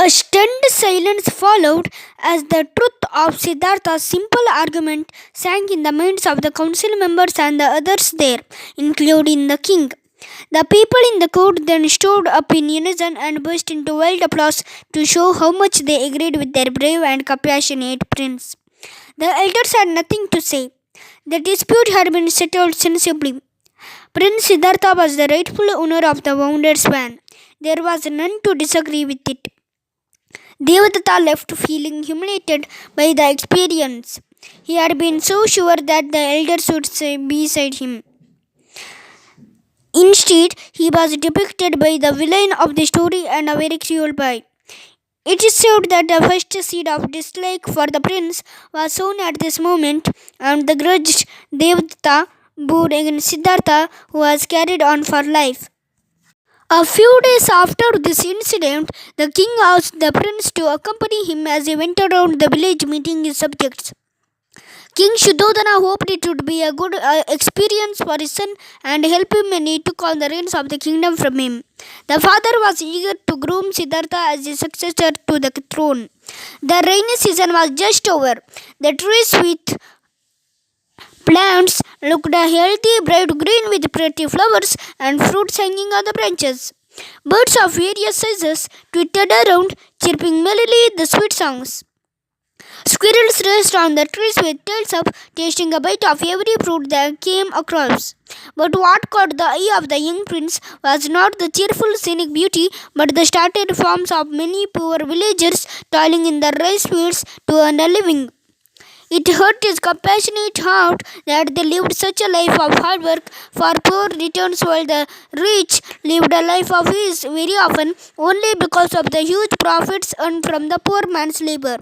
A stunned silence followed as the truth of Siddhartha's simple argument sank in the minds of the council members and the others there, including the king. The people in the court then stood up in unison and burst into wild applause to show how much they agreed with their brave and compassionate prince. The elders had nothing to say. The dispute had been settled sensibly. Prince Siddhartha was the rightful owner of the wounded swan. There was none to disagree with it. Devadatta left feeling humiliated by the experience. He had been so sure that the elders would stay beside him. Instead, he was depicted by the villain of the story and a very cruel boy. It is said that the first seed of dislike for the prince was sown at this moment, and the grudge Devadatta bore against Siddhartha was carried on for life. A few days after this incident, the king asked the prince to accompany him as he went around the village meeting his subjects. King Shuddhodana hoped it would be a good experience for his son and help him when he took on the reins of the kingdom from him. The father was eager to groom Siddhartha as his successor to the throne. The rainy season was just over. The trees with plants looked a healthy, bright green with pretty flowers and fruits hanging on the branches. Birds of various sizes twittered around, chirping merrily the sweet songs. Squirrels raced on the trees with tails up, tasting a bite of every fruit they came across. But what caught the eye of the young prince was not the cheerful scenic beauty, but the startled forms of many poor villagers toiling in the rice fields to earn a living. It hurt his compassionate heart that they lived such a life of hard work for poor returns while the rich lived a life of ease very often only because of the huge profits earned from the poor man's labor.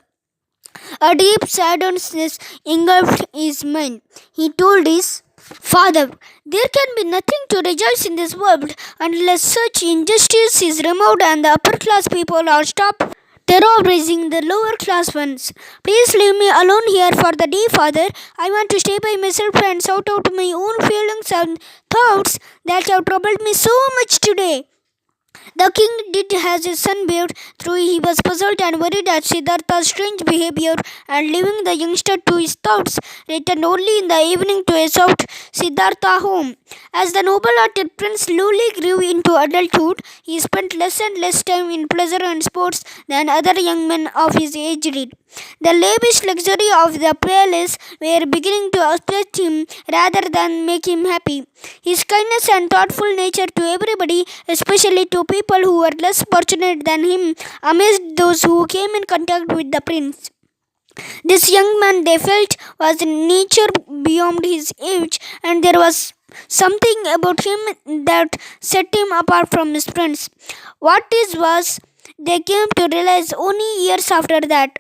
A deep sadness engulfed his mind. He told his father, "There can be nothing to rejoice in this world unless such injustice is removed and the upper class people are stopped terrorizing the lower class ones. Please leave me alone here for the day, father. I want to stay by myself and sort out my own feelings and thoughts that have troubled me so much today." The king did as his son behaved, though he was puzzled and worried at Siddhartha's strange behavior, and leaving the youngster to his thoughts, returned only in the evening to escort Siddhartha home. As the noble-hearted prince slowly grew into adulthood, he spent less and less time in pleasure and sports than other young men of his age did. The lavish luxury of the palace were beginning to upset him rather than make him happy. His kindness and thoughtful nature to everybody, especially to people who were less fortunate than him, amazed those who came in contact with the prince. This young man, they felt, was in nature beyond his age, and there was something about him that set him apart from his friends. What this was, they came to realize only years after that.